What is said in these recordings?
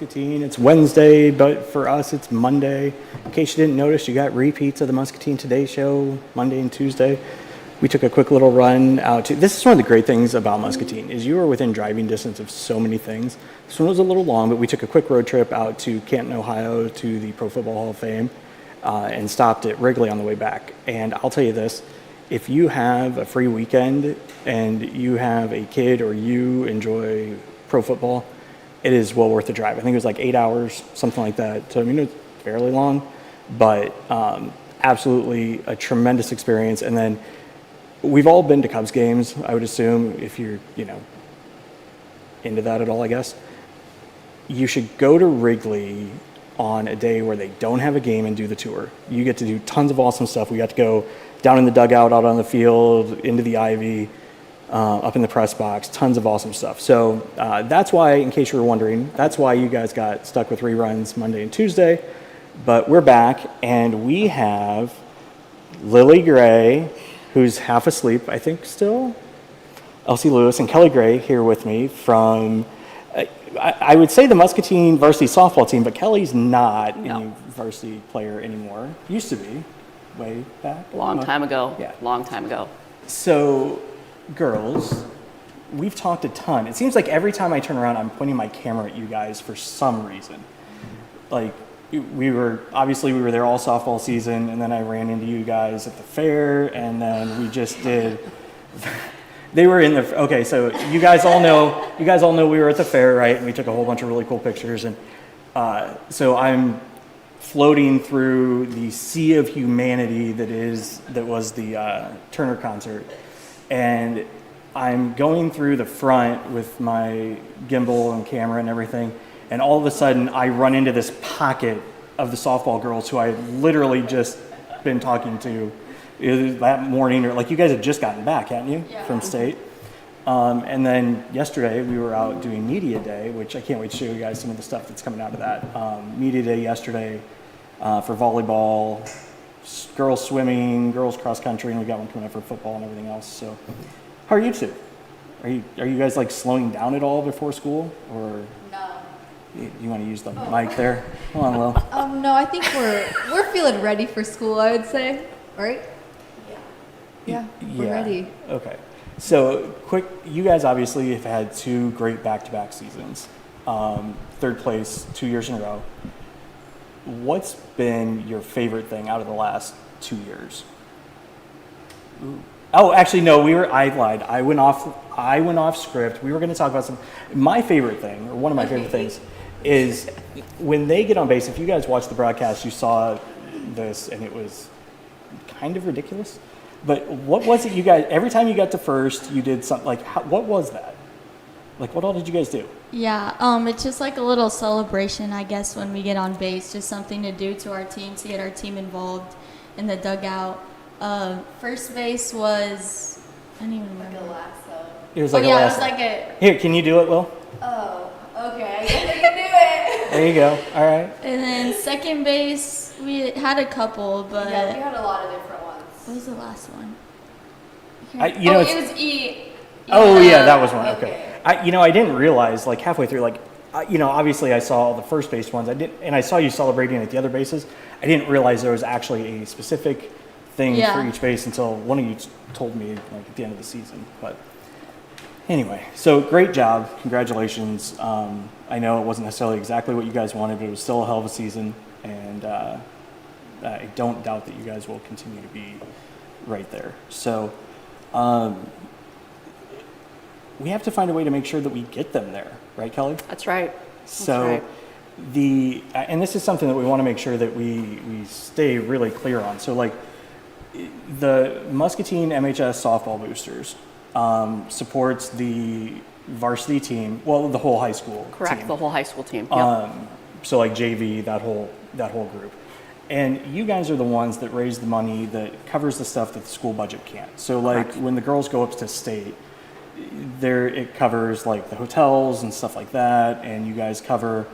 Muscatine. It's Wednesday, but for us it's Monday. In case you didn't notice, you got repeats of the Muscatine Today show Monday and Tuesday. We took a quick little run out to, this is one of the great things about Muscatine, is you are within driving distance of so many things. This one was a little long, but we took a quick road trip out to Canton, Ohio, to the Pro Football Hall of Fame, and stopped at Wrigley on the way back. And I'll tell you this, if you have a free weekend and you have a kid or you enjoy pro football, it is well worth the drive. I think it was like 8 hours, something like that. So I mean, it's fairly long, but absolutely a tremendous experience. And then we've all been to Cubs games, I would assume, if you're, into that at all, I guess. You should go to Wrigley on a day where they don't have a game and do the tour. You get to do tons of awesome stuff. We got to go down in the dugout, out on the field, into the Ivy, up in the press box, tons of awesome stuff. So that's why, in case you were wondering, that's why you guys got stuck with reruns Monday and Tuesday. But we're back, and we have Lilly Gray, who's half asleep, I think, still, Elsie Lewis, and Kelly Gray here with me from, I would say the Muscatine varsity softball team, but Kelly's not any varsity player anymore. Used to be, way back. Long time ago. Yeah. Long time ago. So, girls, we've talked a ton. It seems like every time I turn around, I'm pointing my camera at you guys for some reason. Like, we were there all softball season, and then I ran into you guys at the fair, and then we just did. They were in the okay. So you guys all know we were at the fair, right? And we took a whole bunch of really cool pictures, and so I'm floating through the sea of humanity that was the Turner concert, and I'm going through the front with my gimbal and camera and everything. And all of a sudden, I run into this pocket of the softball girls who I had literally just been talking to that morning, or like you guys had just gotten back, hadn't you, from state? And then yesterday, we were out doing media day, which I can't wait to show you guys some of the stuff that's coming out of that. Media day yesterday for volleyball, girls swimming, girls cross country, and we got one coming up for football and everything else. So, how are you two? Are you guys like slowing down at all before school, or? No. You want to use the mic there? Come on, Will. No, I think we're feeling ready for school, I would say. Right? Yeah, we're ready. Okay. So, quick, you guys obviously have had two great back-to-back seasons. Third place 2 years in a row. What's been your favorite thing out of the last 2 years? Ooh. Oh, actually, no, I lied. I went off script. We were going to talk about my favorite thing, or one of my favorite things, is when they get on base. If you guys watched the broadcast, you saw this, and it was kind of ridiculous. But what was it you guys, every time you got to first, you did something, like, what was that? Like, what all did you guys do? Yeah, it's just like a little celebration, I guess, when we get on base. Just something to do to our team, to get our team involved in the dugout. First base was, I don't even remember. Like a lasso. It was like it lasso. was like a... Here, can you do it, Will? Oh, okay. I guess I can do it. There you go. All right. And then second base, we had a couple, but... Yeah, we had a lot of different ones. What was the last one? It was E. Oh, yeah, that was one. Okay. I didn't realize, like, halfway through, like, obviously I saw all the first base ones. And I saw you celebrating at the other bases. I didn't realize there was actually a specific thing for each base until one of you told me, like, at the end of the season. But anyway, so great job. Congratulations. I know it wasn't necessarily exactly what you guys wanted, but it was still a hell of a season. And I don't doubt that you guys will continue to be right there. So we have to find a way to make sure that we get them there, right, Kelly? That's right. So and this is something that we want to make sure that we stay really clear on. So, like, the Muscatine MHS softball boosters supports the varsity team, well, the whole high school Correct, team. the whole high school team. Yep. So like JV, that whole group. And you guys are the ones that raise the money that covers the stuff that the school budget can't. So, like, Correct. when the girls go up to state, it covers like the hotels and stuff like that, and you guys cover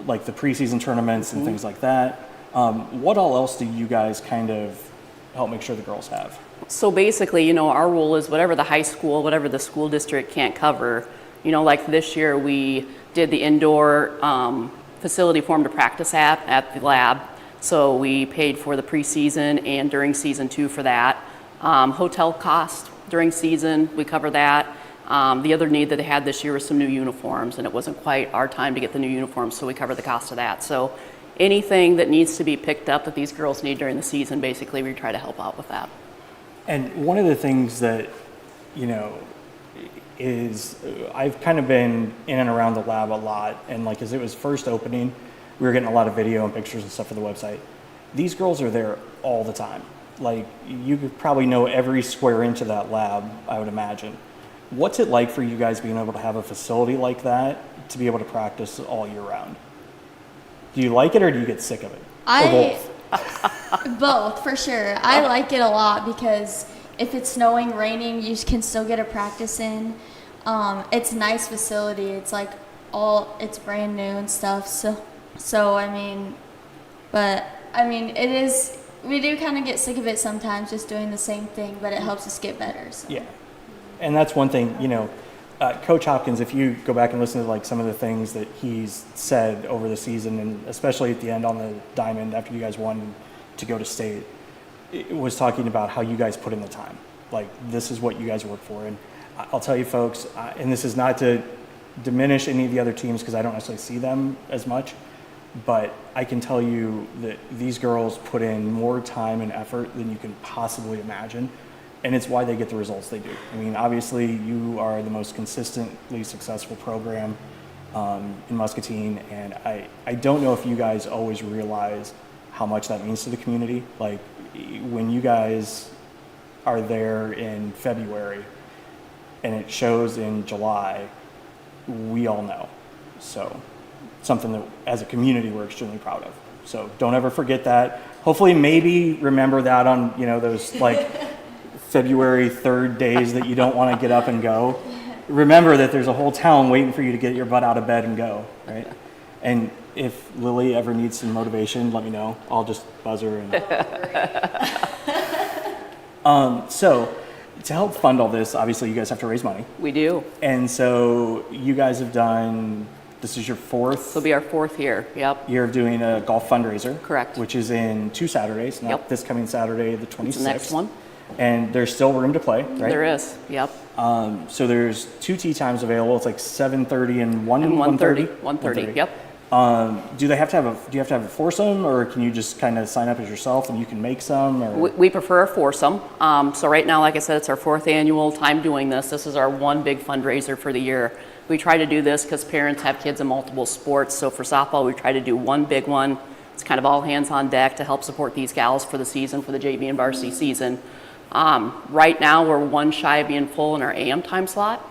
like the preseason tournaments and things like that. What all else do you guys kind of help make sure the girls have? So basically, our rule is whatever the high school, whatever the school district can't cover, You know, like this year we did the indoor facility for them to practice at the lab. So we paid for the preseason and during season 2 for that. Hotel cost during season, we cover that. The other need that they had this year was some new uniforms, and it wasn't quite our time to get the new uniforms, so we covered the cost of that. So anything that needs to be picked up that these girls need during the season, basically we try to help out with that. And one of the things that, you know, is I've kind of been in and around the lab a lot, and like as it was first opening, we were getting a lot of video and pictures and stuff for the website. These girls are there all the time. Like you could probably know every square inch of that lab, I would imagine. What's it like for you guys being able to have a facility like that to be able to practice all year round? Do you like it or do you get sick of it? Or both? Both, for sure. I like it a lot because if it's snowing, raining, you can still get a practice in. It's a nice facility. It's like it's brand new and stuff. So I mean, it is, we do kind of get sick of it sometimes just doing the same thing, but it helps us get better. So. Yeah. And that's one thing, you know, Coach Hopkins, if you go back and listen to like some of the things that he's said over the season, and especially at the end on the diamond after you guys won to go to state, it was talking about how you guys put in the time. Like, this is what you guys work for. And I'll tell you folks, and this is not to diminish any of the other teams because I don't necessarily see them as much, but I can tell you that these girls put in more time and effort than you can possibly imagine. And it's why they get the results they do. I mean, obviously, you are the most consistently successful program in Muscatine, and I don't know if you guys always realize how much that means to the community. Like, when you guys are there in February and it shows in July, we all know. So, something that, as a community, we're extremely proud of. So, don't ever forget that. Hopefully, maybe remember that on, you know, those, like, February 3rd days that you don't want to get up and go. Remember that there's a whole town waiting for you to get your butt out of bed and go, right? And if Lilly ever needs some motivation, let me know. I'll just buzz her. So to help fund all this, obviously you guys have to raise money. We do. And so you guys have done, this is your fourth This will be our 4th year, yep. year of doing a golf fundraiser. Correct. Which is in 2 Saturdays, not Yep. this coming Saturday, the 26th. It's the next one. And there's still room to play, right? There is, yep. So there's 2 tee times available. It's like 7:30 and 1:30. 1:30. 1:30, yep. Do you have to have a foursome, or can you just kind of sign up as yourself and you can make some? Or? We prefer a foursome. So right now, like I said, it's our 4th annual time doing this. This is our one big fundraiser for the year. We try to do this because parents have kids in multiple sports. So for softball, we try to do one big one. It's kind of all hands on deck to help support these gals for the season, for the JV and varsity season. Right now, we're one shy of being full in our AM time slot.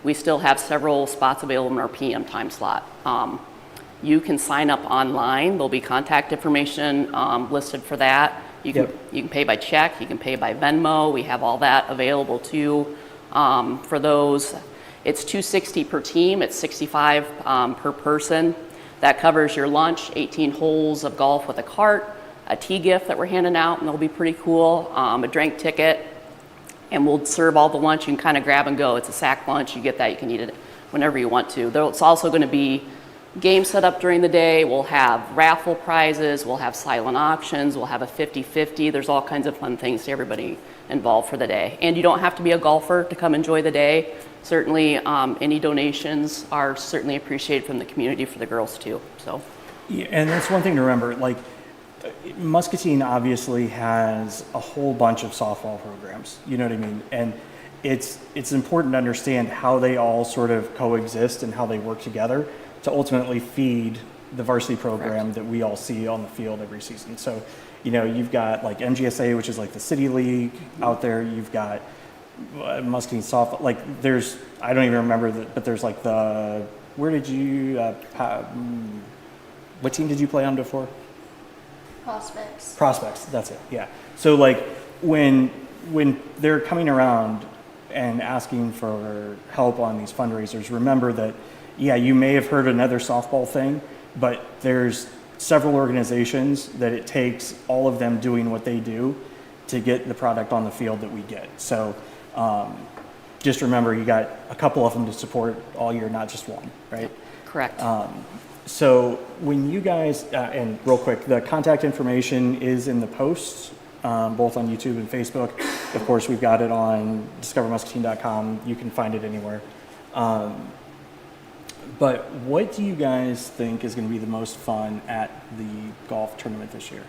We still have several spots available in our PM time slot. You can sign up online. There'll be contact information listed for that. You can pay by check. You can pay by Venmo. We have all that available too. For those, it's $260 per team. It's $65 per person. That covers your lunch, 18 holes of golf with a cart, a tea gift that we're handing out, and they'll be pretty cool, a drink ticket, and we'll serve all the lunch. You can kind of grab and go. It's a sack lunch. You get that. You can eat it whenever you want to. There's also going to be games set up during the day. We'll have raffle prizes. We'll have silent auctions. We'll have a 50-50. There's all kinds of fun things to everybody involved for the day. And you don't have to be a golfer to come enjoy the day. Certainly, any donations are certainly appreciated from the community for the girls too. So, Yeah, and that's one thing to remember. Like, Muscatine obviously has a whole bunch of softball programs. You know what I mean? And it's important to understand how they all sort of coexist and how they work together to ultimately feed the varsity program Correct. that we all see on the field every season. So, you know, you've got like MGSA, which is like the city league out there. You've got Muscatine softball. Like, there's, I don't even remember, but there's like the, where did you, what team did you play on before? Prospects, that's it, yeah. So like when they're coming around and asking for help on these fundraisers, remember that, yeah, you may have heard another softball thing, but there's several organizations that it takes all of them doing what they do to get the product on the field that we get. So just remember you got a couple of them to support all year, not just one, right? Correct. So when you guys, and real quick, the contact information is in the posts, both on YouTube and Facebook. Of course, we've got it on discovermuscatine.com. You can find it anywhere. But what do you guys think is going to be the most fun at the golf tournament this year?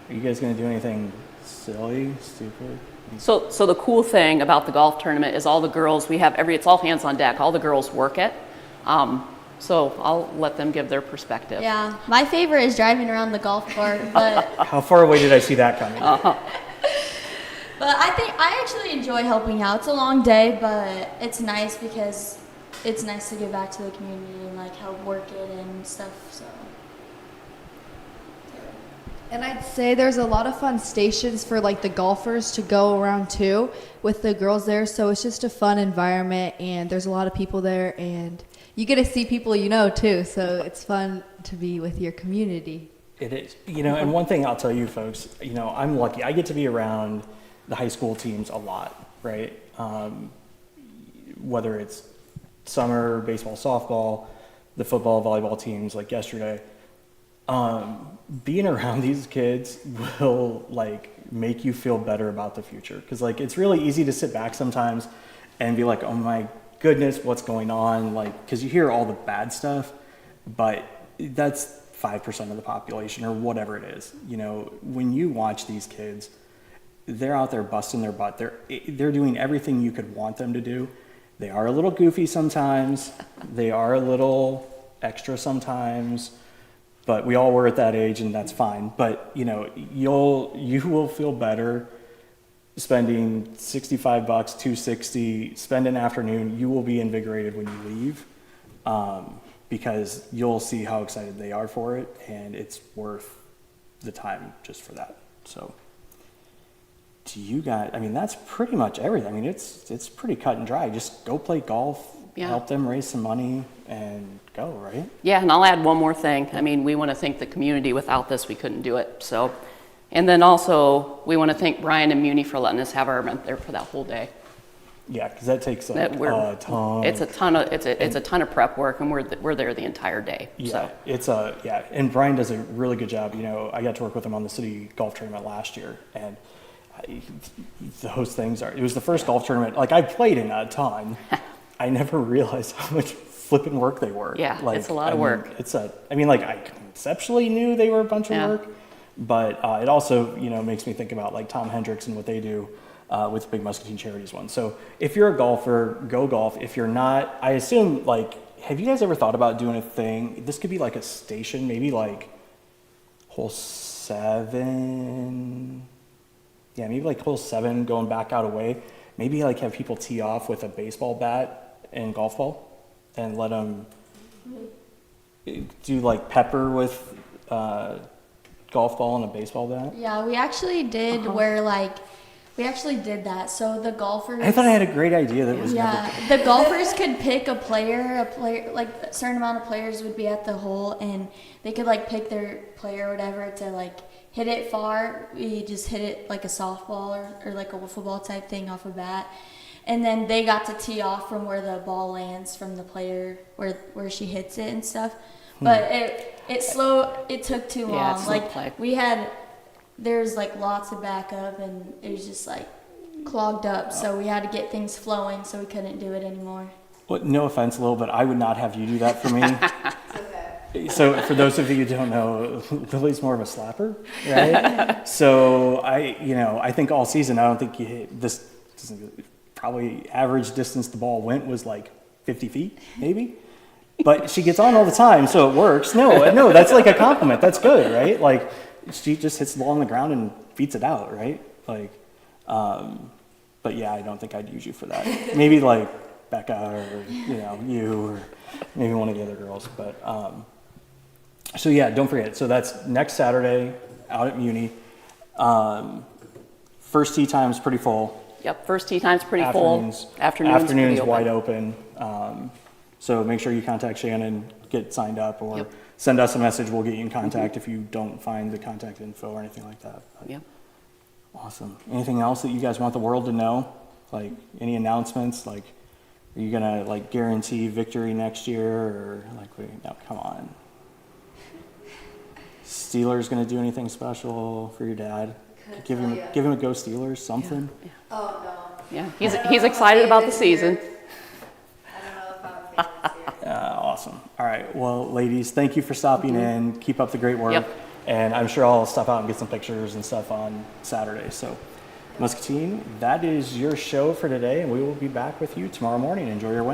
Are you guys going to do anything silly, stupid? So the cool thing about the golf tournament is all the girls, it's all hands on deck. All the girls work it. So I'll let them give their perspective. Yeah, my favorite is driving around the golf cart, but How far away did I see that coming? but I think I actually enjoy helping out. It's a long day, but it's nice because it's nice to give back to the community and like help work it and stuff. So. And I'd say there's a lot of fun stations for like the golfers to go around too with the girls there. So it's just a fun environment and there's a lot of people there and you get to see people you know too. So it's fun to be with your community. It is. And one thing I'll tell you folks, I'm lucky. I get to be around the high school teams a lot, right? Whether it's summer, baseball, softball, the football, volleyball teams like yesterday. Being around these kids will make you feel better about the future. Cause it's really easy to sit back sometimes and be like, oh my goodness, what's going on? Cause you hear all the bad stuff, but that's 5% of the population or whatever it is. When you watch these kids, they're out there busting their butt. They're doing everything you could want them to do. They are a little goofy sometimes. They are a little extra sometimes. But we all were at that age, and that's fine. But you will feel better spending $65, $260, spend an afternoon. You will be invigorated when you leave, because you'll see how excited they are for it, and it's worth the time just for that. So, do you guys? That's pretty much everything. It's pretty cut and dry. Just go play golf, help them raise some money, and go, right? Yeah, and I'll add one more thing. We want to thank the community. Without this, we couldn't do it. So, and then also we want to thank Brian and Muni for letting us have our event there for that whole day. Yeah, because that takes a ton. It's a ton of prep work, and we're there the entire day. Yeah, So. And Brian does a really good job. I got to work with him on the city golf tournament last year, and those things it was the first golf tournament. I played in a ton. I never realized how much flipping work they were. Yeah, it's a lot of work. I conceptually knew they were a bunch of work, but it also, makes me think about Tom Hendricks and what they do with Big Muscatine Charities one. So if you're a golfer, go golf. If you're not, I assume, have you guys ever thought about doing a thing? This could be a station, maybe hole 7. Yeah, maybe hole 7 going back out away. Maybe have people tee off with a baseball bat and golf ball, and let them do pepper with golf ball and a baseball bat. Yeah, we actually did we actually did that. So the golfers. I thought I had a great idea that was. Yeah, the golfers could pick a player, a certain amount of players would be at the hole, and they could pick their player or whatever to hit it far. We just hit it like a softball or a wiffle ball type thing off a bat. And then they got to tee off from where the ball lands from the player where she hits it and stuff. But it took too long. Yeah, it's slow play. There's lots of backup and it was just clogged up. So we had to get things flowing so we couldn't do it anymore. Well, no offense, Lil, but I would not have you do that for me. So for those of you who don't know, Lily's more of a slapper, right? So I think all season, I don't think you hit this. Probably average distance the ball went was 50 feet, maybe. But she gets on all the time, so it works. No, that's a compliment. That's good, right? She just hits the ball on the ground and beats it out, right? But yeah, I don't think I'd use you for that. Maybe Becca or you or maybe one of the other girls. But so yeah, don't forget. So that's next Saturday out at Muni. First tee time is pretty full. Yep, first tee time's pretty full. Afternoons pretty wide open. So make sure you contact Shannon, get signed up, or send us a message. We'll get you in contact if you don't find the contact info or anything like that. But Yep. Awesome. Anything else that you guys want the world to know Like, any announcements? Like, are you gonna like guarantee victory next year, or like, no, come on. Steelers gonna do anything special for your dad? Give him a go Steelers, something. Yeah. Oh no. Yeah, he's excited about the season. I don't know if I'm famous here. Awesome. All right. Well, ladies, thank you for stopping in. Keep up the great work. Yep. And I'm sure I'll stop out and get some pictures and stuff on Saturday. So, Muscatine, that is your show for today, and we will be back with you tomorrow morning. Enjoy your Wednesday.